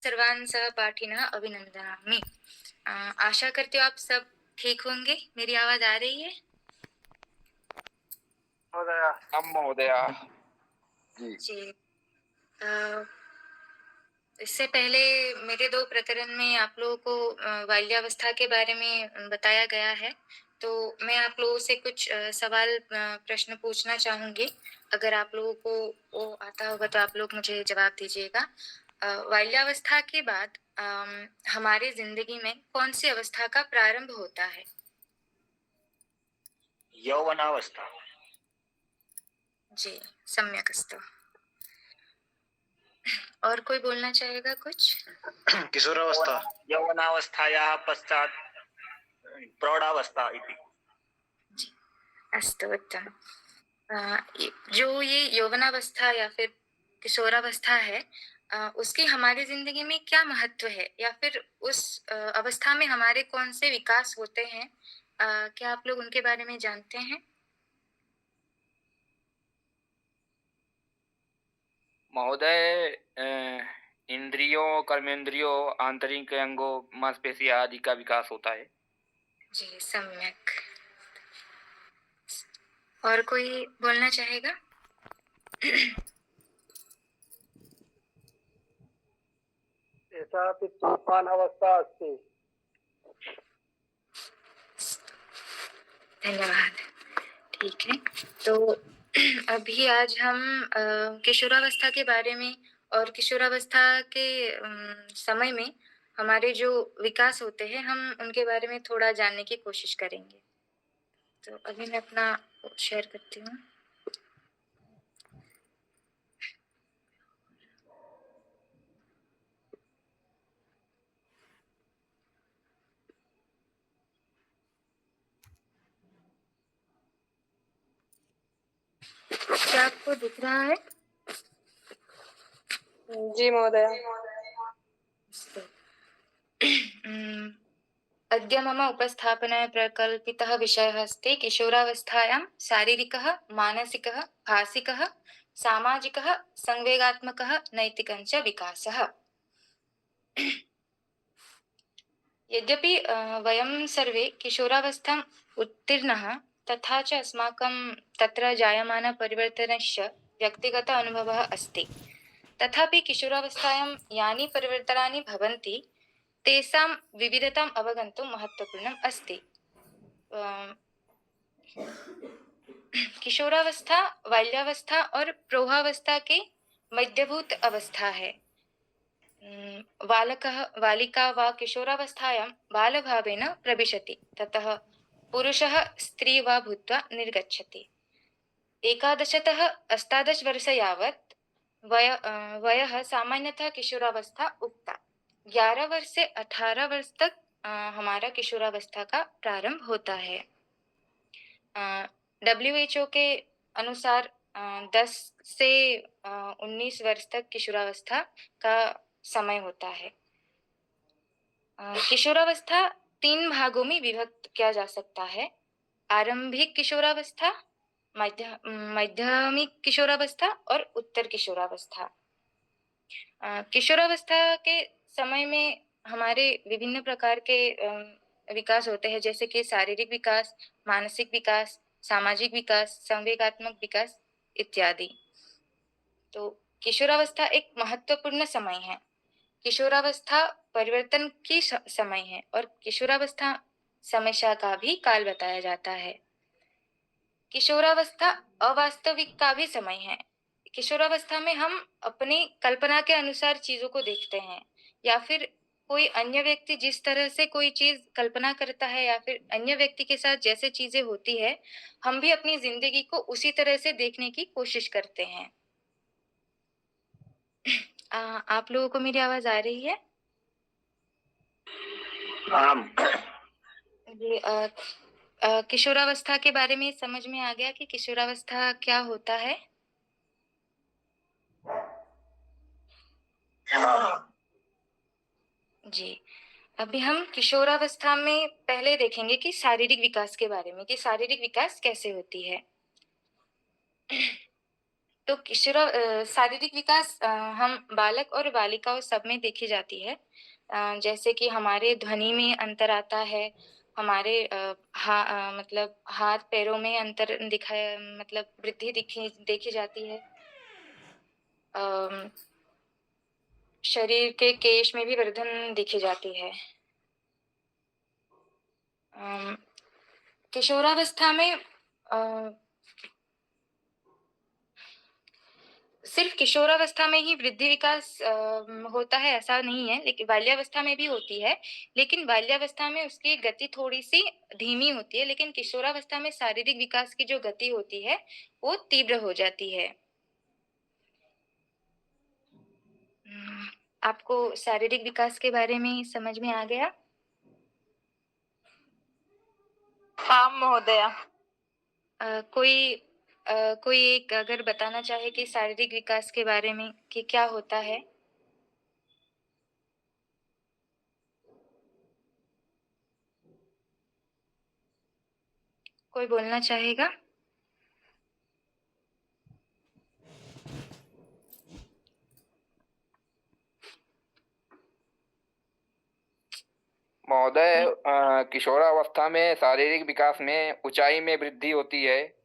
सर्वान् सहपाठिनः अभिनंदयामि। आशा करती हूँ आप सब ठीक होंगे। मेरी आवाज आ रही है? महोदया जी। जी। इससे पहले मेरे 2 प्रकरण में आप लोगों को बाल्यावस्था के बारे में बताया गया है। तो मैं आप लोगों से कुछ सवाल प्रश्न पूछना चाहूँगी। अगर आप लोगों को वो आता होगा तो आप लोग मुझे जवाब दीजिएगा। बाल्यावस्था के बाद हमारी ज़िंदगी में कौन-सी अवस्था का प्रारंभ होता है? यौवनावस्था। जी, सम्यक् अस्तु। और कोई बोलना चाहेगा कुछ? किशोरावस्था। यौवनावस्थायाः पश्चात् प्रौढ़ावस्था इति। जी, अस्तु उत्तमम्। जो ये यौवनावस्था या फिर किशोरावस्था है, उसकी हमारी ज़िंदगी में क्या महत्व है? या फिर उस अवस्था में हमारे कौन से विकास होते हैं? क्या आप लोग उनके बारे में जानते हैं? महोदय, इंद्रियों, कर्मेंद्रियों, आंतरिक अंगों, मांसपेशी आदि का विकास होता है। जी, सम्यक। और कोई बोलना चाहेगा? एषा सोपानावस्था अस्ति। धन्यवाद। ठीक है, तो अभी आज हम किशोरावस्था के बारे में और किशोरावस्था के समय में हमारे जो विकास होते हैं, हम उनके बारे में थोड़ा जानने की कोशिश करेंगे। तो अभी मैं अपना शेयर करती हूँ। क्या आपको दिख रहा है? जी महोदय। अद्य मम उपस्थापनाय प्रकल्पितः विषयः अस्ति किशोरावस्थायां शारीरिकः, मानसिकः, भाषिकः, सामाजिकः, संवेगात्मकः, नैतिकं च विकासः। यद्यपि वयं सर्वे किशोरावस्थाम् उत्तीर्णः, तथा च अस्माकं तत्र जायमानपरिवर्तनस्य व्यक्तिगत अनुभवः अस्ति। तथापि किशोरावस्थायां यानि परिवर्तनानि भवन्ति, तेषां विविधताम् अवगन्तुं महत्त्वपूर्णम् अस्ति। किशोरावस्था, बाल्यावस्था और प्रौढ़ावस्था के मध्यभूत अवस्था है। बालकः, बालिका वा किशोरावस्थायां बालभावेन प्रविशति, ततः पुरुषः स्त्री वा भूत्वा निर्गच्छति। 11तः 18 वर्ष यावत् वयः सामान्यतः किशोरावस्था उक्ता। 11 वर्ष से 18 वर्ष तक हमारा किशोरावस्था का प्रारंभ होता है। WHO के अनुसार 10 से 19 वर्ष तक किशोरावस्था का समय होता है। किशोरावस्था 3 भागों में विभक्त किया जा सकता है। आरंभिक किशोरावस्था, माध्यमिक किशोरावस्था और उत्तर किशोरावस्था। किशोरावस्था के समय में हमारे विभिन्न प्रकार के विकास होते हैं, जैसे कि शारीरिक विकास, मानसिक विकास, सामाजिक विकास, संवेगात्मक विकास इत्यादि। तो किशोरावस्था एक महत्वपूर्ण समय है। किशोरावस्था परिवर्तन की समय है और किशोरावस्था समस्या का भी काल बताया जाता है। किशोरावस्था अवास्तविक का भी समय है। किशोरावस्था में हम अपनी कल्पना के अनुसार चीजों को देखते हैं, या फिर कोई अन्य व्यक्ति जिस तरह से कोई चीज कल्पना करता है या फिर अन्य व्यक्ति के साथ जैसे चीजें होती है, हम भी अपनी जिंदगी को उसी तरह से देखने की कोशिश करते हैं। आप लोगों को मेरी आवाज आ रही है? जी, किशोरावस्था के बारे में समझ में आ गया कि किशोरावस्था क्या होता है? जी, अभी हम किशोरावस्था में पहले देखेंगे कि शारीरिक विकास के बारे में, कि शारीरिक विकास कैसे होती है। तो शारीरिक विकास हम बालक और बालिकाओं सब में देखी जाती है। जैसे कि हमारे ध्वनि में अंतर आता है, हमारे मतलब हाथ-पैरों में अंतर मतलब वृद्धि देखी जाती है। अम, शरीर के केश में भी वर्धन देखी जाती है। अम, किशोरावस्था में सिर्फ किशोरावस्था में ही वृद्धि विकास होता है ऐसा नहीं है, लेकिन बाल्यावस्था में भी होती है। लेकिन बाल्यावस्था में उसकी गति थोड़ी-सी धीमी होती है, लेकिन किशोरावस्था में शारीरिक विकास की जो गति होती है, वो तीव्र हो जाती है। आपको शारीरिक विकास के बारे में समझ में आ गया? हाँ महोदया। कोई कोई एक अगर बताना चाहे कि शारीरिक विकास के बारे में कि क्या होता है? कोई बोलना चाहेगा? महोदय, किशोरावस्था में शारीरिक विकास में ऊंचाई में वृद्धि होती है।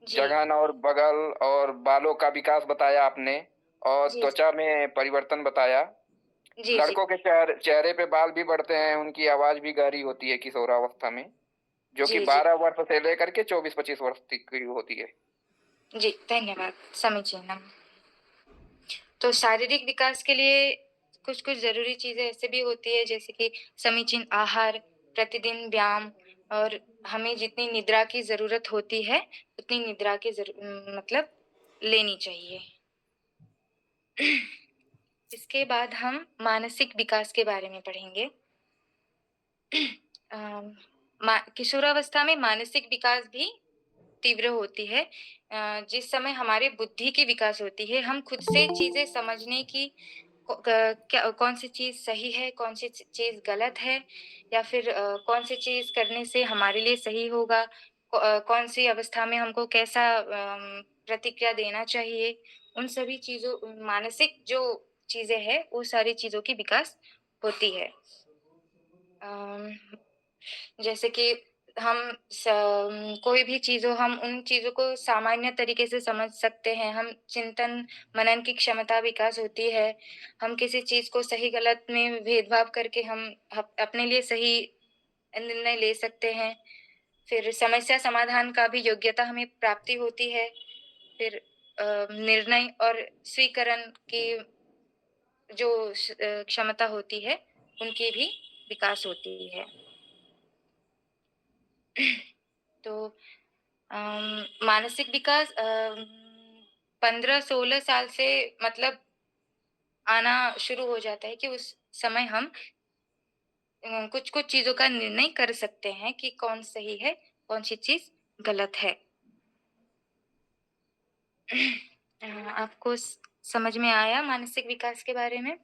जी, जघन और बगल और बालों का विकास बताया आपने, और जी, त्वचा में परिवर्तन बताया। जी, जी, लड़कों के चेहरे पे बाल भी बढ़ते हैं, उनकी आवाज भी गहरी होती है किशोरावस्था में, जो कि जी, जी, 12 वर्ष से लेकर के 24-25 वर्ष तक की होती है। जी, धन्यवाद, समीचीनम्। तो शारीरिक विकास के लिए कुछ-कुछ ज़रूरी चीज़ें ऐसे भी होती है जैसे कि समीचीन आहार, प्रतिदिन व्यायाम और हमें जितनी निद्रा की ज़रूरत होती है, उतनी निद्रा की मतलब लेनी चाहिए। इसके बाद हम मानसिक विकास के बारे में पढ़ेंगे। अम, किशोरावस्था में मानसिक विकास भी तीव्र होती है। जिस समय हमारे बुद्धि की विकास होती है, हम खुद से चीज़ें समझने की क्या कौन-सी चीज़ सही है, कौन-सी चीज़ गलत है या फिर कौन-सी चीज़ करने से हमारे लिए सही होगा, कौन-सी अवस्था में हमको कैसा प्रतिक्रिया देना चाहिए, उन सभी चीज़ों मानसिक जो चीज़ें हैं, वो सारी चीज़ों की विकास होती है। अम, जैसे कि हम कोई भी चीज़ हो, हम उन चीज़ों को सामान्य तरीके से समझ सकते हैं। हम चिंतन मनन की क्षमता विकास होती है। हम किसी चीज़ को सही-गलत में भेदभाव करके हम अपने लिए सही निर्णय ले सकते हैं। फिर समस्या समाधान का भी योग्यता हमें प्राप्ति होती है। फिर निर्णय और स्वीकरण की जो क्षमता होती है, उनकी भी विकास होती है। तो मानसिक विकास 15-16 साल से मतलब आना शुरू हो जाता है कि उस समय हम कुछ-कुछ चीज़ों का निर्णय कर सकते हैं कि कौन सही है, कौन-सी चीज़ गलत है। आपको समझ में आया मानसिक विकास के बारे में?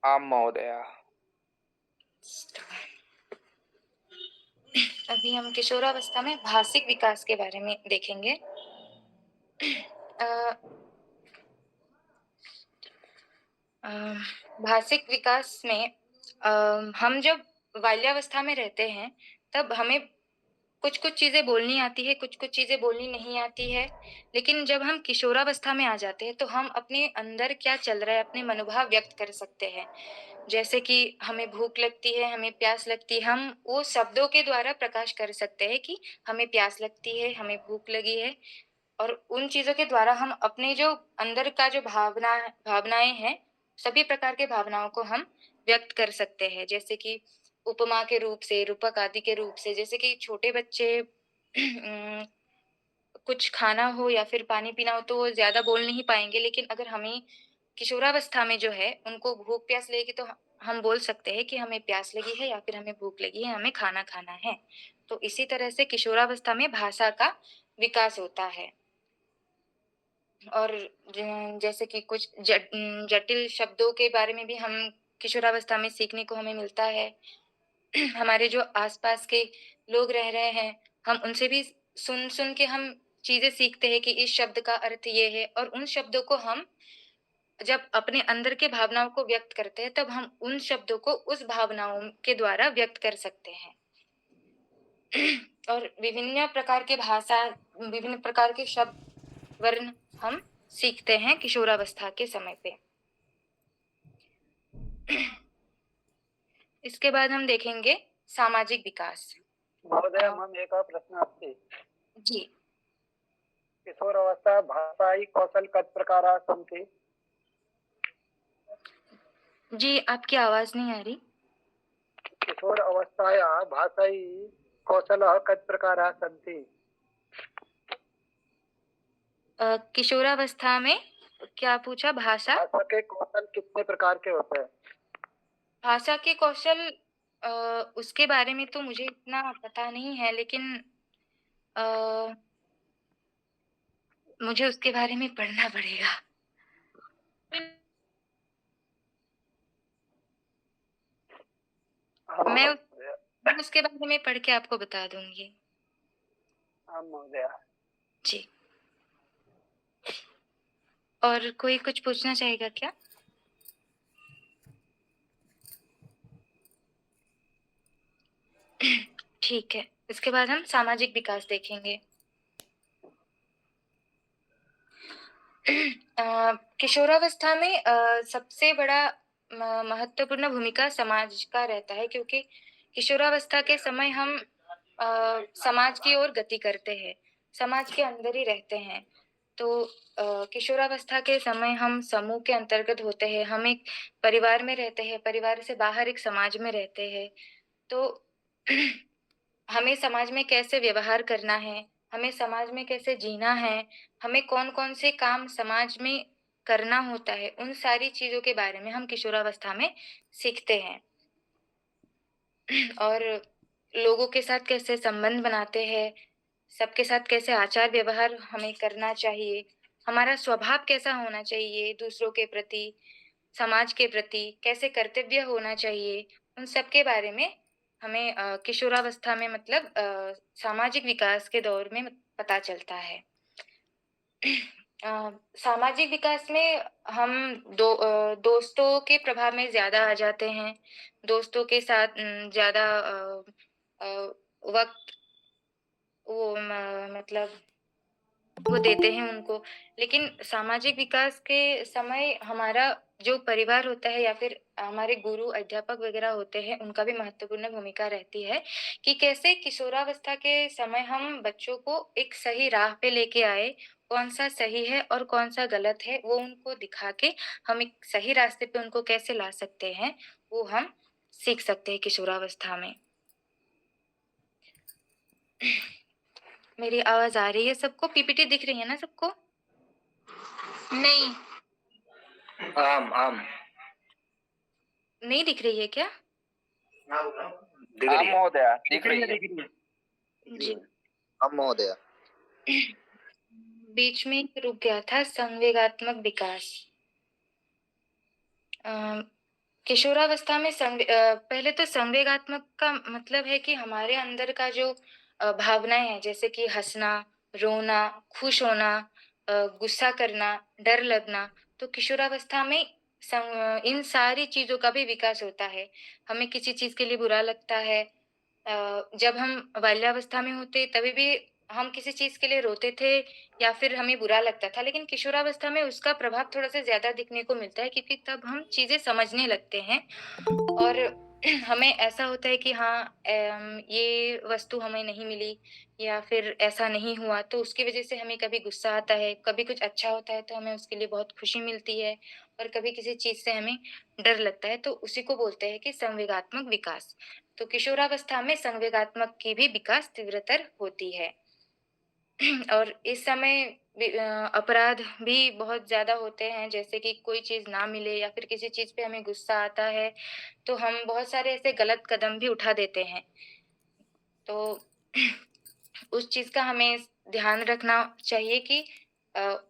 हाँ महोदया। अभी हम किशोरावस्था में भाषिक विकास के बारे में देखेंगे। अ, अ, भाषिक विकास में अ, हम जब बाल्यावस्था में रहते हैं, तब हमें कुछ-कुछ चीज़ें बोलनी आती है, कुछ-कुछ चीज़ें बोलनी नहीं आती है। लेकिन जब हम किशोरावस्था में आ जाते हैं, तो हम अपने अंदर क्या चल रहा है, अपने मनोभाव व्यक्त कर सकते हैं। जैसे कि हमें भूख लगती है, हमें प्यास लगती है, हम वो शब्दों के द्वारा प्रकाश कर सकते हैं कि हमें प्यास लगती है, हमें भूख लगी है और उन चीज़ों के द्वारा हम अपने जो अंदर का जो भावनाएँ हैं, सभी प्रकार के भावनाओं को हम व्यक्त कर सकते हैं। जैसे कि उपमा के रूप से, रूपक आदि के रूप से, जैसे कि छोटे बच्चे कुछ खाना हो या फिर पानी पीना हो तो वो ज़्यादा बोल नहीं पाएँगे, लेकिन अगर हमें किशोरावस्था में जो है उनको भूख प्यास लगेगी तो हम बोल सकते हैं कि हमें प्यास लगी है या फिर हमें भूख लगी है, हमें खाना खाना है। तो इसी तरह से किशोरावस्था में भाषा का विकास होता है। और जैसे कि कुछ जटिल शब्दों के बारे में भी हम किशोरावस्था में सीखने को हमें मिलता है। हमारे जो आस-पास के लोग रह रहे हैं, हम उनसे भी सुन-सुन के हम चीज़ें सीखते हैं कि इस शब्द का अर्थ ये है, और उन शब्दों को हम जब अपने अंदर के भावनाओं को व्यक्त करते हैं, तब हम उन शब्दों को उस भावनाओं के द्वारा व्यक्त कर सकते हैं। और विभिन्न प्रकार के भाषा, विभिन्न प्रकार के शब्द, वर्ण हम सीखते हैं किशोरावस्था के समय पे। इसके बाद हम देखेंगे सामाजिक विकास। महोदय, मम एकः प्रश्नः अस्ति। जी। किशोरावस्था भाषायि कौशल कत् प्रकाराः सन्ति? जी, आपकी आवाज़ नहीं आ रही। किशोरावस्थायाः भाषायि कौशलः कत् प्रकाराः सन्ति? किशोरावस्था में क्या पूछा? भाषा के कौशल कितने प्रकार के होते हैं? भाषा के कौशल उसके बारे में तो मुझे इतना पता नहीं है, लेकिन मुझे उसके बारे में पढ़ना पड़ेगा। मैं उसके बारे में पढ़ के आपको बता दूंगी। हाँ महोदय। जी। और कोई कुछ पूछना चाहेगा क्या? ठीक है, इसके बाद हम सामाजिक विकास देखेंगे। किशोरावस्था में सबसे बड़ा महत्वपूर्ण भूमिका समाज का रहता है, क्योंकि किशोरावस्था के समय हम समाज की ओर गति करते हैं, समाज के अंदर ही रहते हैं। तो किशोरावस्था के समय हम समूह के अंतर्गत होते हैं, हम एक परिवार में रहते हैं, परिवार से बाहर एक समाज में रहते हैं। तो हमें समाज में कैसे व्यवहार करना है, हमें समाज में कैसे जीना है, हमें कौन-कौन से काम समाज में करना होता है, उन सारी चीज़ों के बारे में हम किशोरावस्था में सीखते हैं। और लोगों के साथ कैसे संबंध बनाते हैं, सबके साथ कैसे आचार व्यवहार हमें करना चाहिए, हमारा स्वभाव कैसा होना चाहिए दूसरों के प्रति, समाज के प्रति, कैसे कर्तव्य होना चाहिए, उन सब के बारे में हमें किशोरावस्था में मतलब सामाजिक विकास के दौर में पता चलता है। सामाजिक विकास में हम दोस्तों के प्रभाव में ज़्यादा आ जाते हैं, दोस्तों के साथ ज़्यादा वक़्त वो मतलब वो देते हैं उनको। लेकिन सामाजिक विकास के समय हमारा जो परिवार होता है या फिर हमारे गुरु, अध्यापक वगैरह होते हैं, उनका भी महत्वपूर्ण भूमिका रहती है कि कैसे किशोरावस्था के समय हम बच्चों को एक सही राह पे लेके आए, कौन-सा सही है और कौन-सा गलत है, वो उनको दिखा के हम एक सही रास्ते पे उनको कैसे ला सकते हैं, वो हम सीख सकते हैं किशोरावस्था में। मेरी आवाज़ आ रही है सबको? पीपीटी दिख रही है ना सबको? नहीं। आम आम नहीं दिख रही है क्या? दिख रही है महोदय, दिख रही है। जी। आम महोदय। बीच में रुक गया था संवेगात्मक विकास। किशोरावस्था में पहले तो संवेगात्मक का मतलब है कि हमारे अंदर का जो भावनाएं हैं, जैसे कि हंसना, रोना, खुश होना, गुस्सा करना, डर लगना, तो किशोरावस्था में इन सारी चीजों का भी विकास होता है। हमें किसी चीज के लिए बुरा लगता है, जब हम बाल्यावस्था में होते तभी भी हम किसी चीज के लिए रोते थे या फिर हमें बुरा लगता था, लेकिन किशोरावस्था में उसका प्रभाव थोड़ा सा ज्यादा दिखने को मिलता है, क्योंकि तब हम चीजें समझने लगते हैं और हमें ऐसा होता है कि हाँ, ये वस्तु हमें नहीं मिली या फिर ऐसा नहीं हुआ, तो उसकी वजह से हमें कभी गुस्सा आता है, कभी कुछ अच्छा होता है तो हमें उसके लिए बहुत खुशी मिलती है, और कभी किसी चीज से हमें डर लगता है, तो उसी को बोलते हैं कि संवेगात्मक विकास। तो किशोरावस्था में संवेगात्मक की भी विकास तीव्रतर होती है। और इस समय अपराध भी बहुत ज़्यादा होते हैं, जैसे कि कोई चीज़ ना मिले या फिर किसी चीज़ पे हमें गुस्सा आता है, तो हम बहुत सारे ऐसे गलत कदम भी उठा देते हैं। तो उस चीज़ का हमें ध्यान रखना चाहिए कि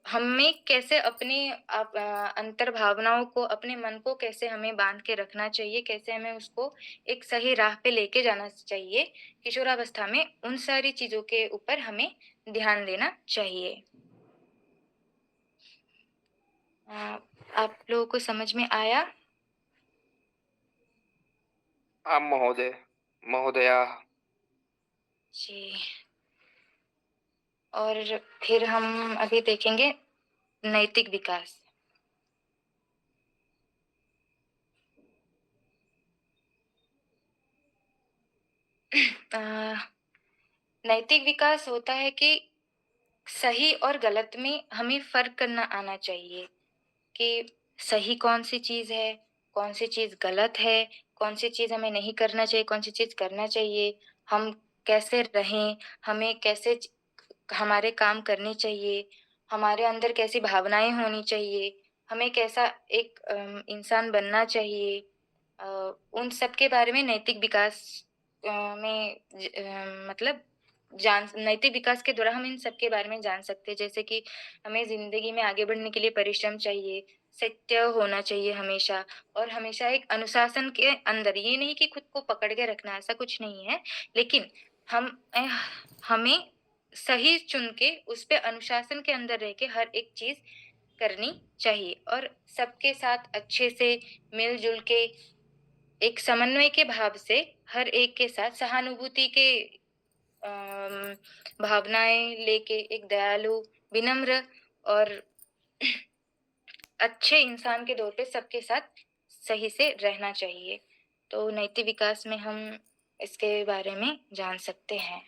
हमें कैसे अपनी अंतर भावनाओं को, अपने मन को कैसे हमें बांध के रखना चाहिए, कैसे हमें उसको एक सही राह पे लेके जाना चाहिए किशोरावस्था में, उन सारी चीजों के ऊपर हमें ध्यान देना चाहिए। आप लोगों को समझ में आया? आम महोदय, महोदया। जी। और फिर हम अभी देखेंगे नैतिक विकास। अ, नैतिक विकास होता है कि सही और गलत में हमें फर्क करना आना चाहिए कि सही कौन सी चीज है, कौन सी चीज गलत है, कौन सी चीज हमें नहीं करना चाहिए, कौन सी चीज करना चाहिए, हम कैसे रहें, हमें कैसे हमारे काम करने चाहिए, हमारे अंदर कैसी भावनाएं होनी चाहिए, हमें कैसा एक इंसान बनना चाहिए। उन सब के बारे में नैतिक विकास में मतलब जान नैतिक विकास के द्वारा हम इन सब के बारे में जान सकते हैं। जैसे कि हमें जिंदगी में आगे बढ़ने के लिए परिश्रम चाहिए, सत्य होना चाहिए हमेशा, और हमेशा एक अनुशासन के अंदर, ये नहीं कि खुद को पकड़ के रखना, ऐसा कुछ नहीं है, लेकिन हमें सही चुन के उस पे अनुशासन के अंदर रह के हर एक चीज करनी चाहिए, और सबके साथ अच्छे से मिलजुल के एक समन्वय के भाव से हर एक के साथ सहानुभूति के भावनाएं लेके एक दयालु, विनम्र और अच्छे इंसान के तौर पे सबके साथ सही से रहना चाहिए। तो नैतिक विकास में हम इसके बारे में जान सकते हैं।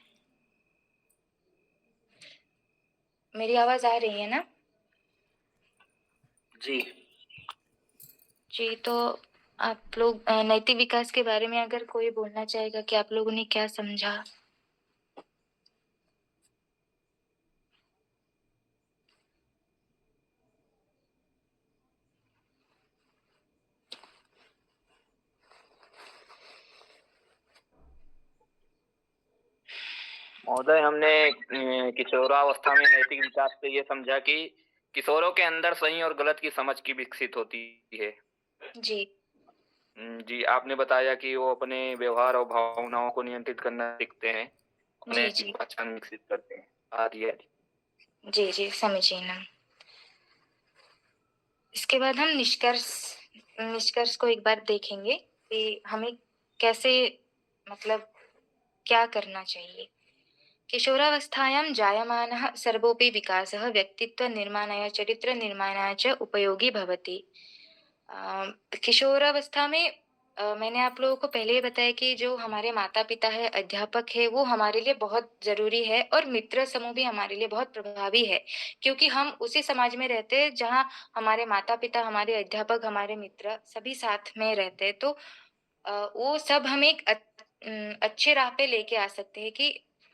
मेरी आवाज आ रही है ना? जी। जी, तो आप लोग नैतिक विकास के बारे में अगर कोई बोलना चाहेगा कि आप लोगों ने क्या समझा? महोदय, हमने किशोरावस्था में नैतिक विकास से ये समझा कि किशोरों के अंदर सही और गलत की समझ की विकसित होती है। जी। जी, आपने बताया कि वो अपने व्यवहार और भावनाओं को नियंत्रित करना सीखते हैं, अपने जी। जी। पहचान विकसित करते हैं, आदि आदि। जी। जी, समझिए ना। इसके बाद हम निष्कर्ष को एक बार देखेंगे कि हमें कैसे, मतलब क्या करना चाहिए। किशोरावस्थायां जायमानः सर्वोऽपि विकासः व्यक्तित्वनिर्माणाय चरित्रनिर्माणाय च उपयोगी भवति। किशोरावस्था में मैंने आप लोगों को पहले ही बताया कि जो हमारे माता-पिता है, अध्यापक है, वो हमारे लिए बहुत ज़रूरी है, और मित्र समूह भी हमारे लिए बहुत प्रभावी है। क्योंकि हम उसी समाज में रहते हैं जहाँ हमारे माता-पिता, हमारे अध्यापक, हमारे मित्र सभी साथ में रहते हैं। तो वो सब हमें एक अच्छे राह पे लेके आ सकते हैं कि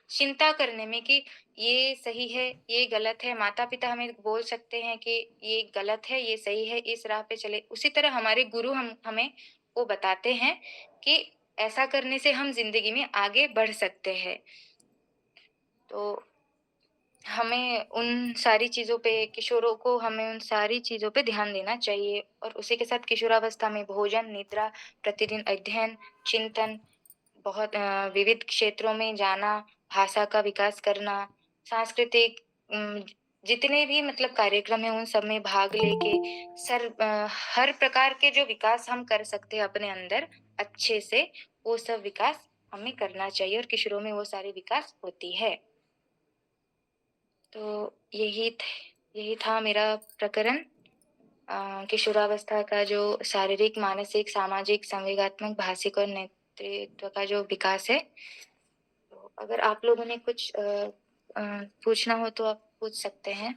चिंता करने में कि ये सही है, ये गलत है। माता-पिता हमें बोल सकते हैं कि ये गलत है, ये सही है, इस राह पे चले। उसी तरह हमारे गुरु हमें वो बताते हैं कि ऐसा करने से हम ज़िंदगी में आगे बढ़ सकते हैं। तो हमें उन सारी चीज़ों पे, किशोरों को हमें उन सारी चीज़ों पे ध्यान देना चाहिए, और उसी के साथ किशोरावस्था में भोजन, निद्रा, प्रतिदिन अध्ययन, चिंतन, बहुत विविध क्षेत्रों में जाना, भाषा का विकास करना, सांस्कृतिक जितने भी मतलब कार्यक्रम हैं उन सब में भाग लेके हर प्रकार के जो विकास हम कर सकते हैं अपने अंदर अच्छे से, वो सब विकास हमें करना चाहिए, और किशोरों में वो सारी विकास होती है। तो यही था मेरा प्रकरण, किशोरावस्था का जो शारीरिक, मानसिक, सामाजिक, संवेगात्मक, भाषिक और नेतृत्व का जो विकास है। तो अगर आप लोगों ने कुछ पूछना हो तो आप पूछ सकते हैं।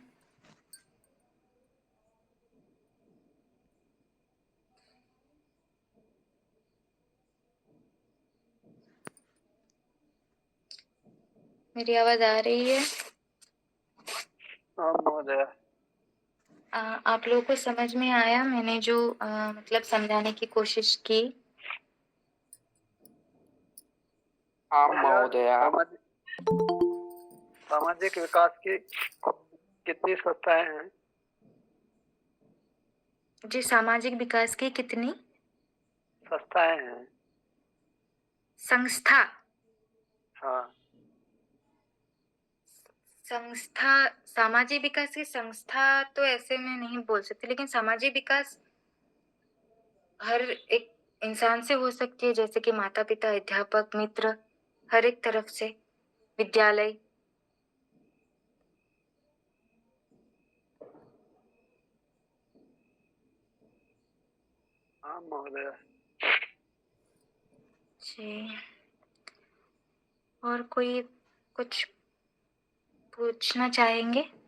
मेरी आवाज आ रही है? हाँ महोदय। आप लोगों को समझ में आया मैंने जो मतलब समझाने की कोशिश की? आम महोदया। सामाजिक विकास की कितनी संस्थाएं हैं? जी, सामाजिक विकास की कितनी संस्थाएं हैं। संस्था हाँ। संस्था सामाजिक विकास की संस्था तो ऐसे में नहीं बोल सकती, लेकिन सामाजिक विकास हर एक इंसान से हो सकती है, जैसे कि माता पिता, अध्यापक, मित्र, हर एक तरफ से, विद्यालय। हाँ महोदय। जी, और कोई कुछ पूछना चाहेंगे?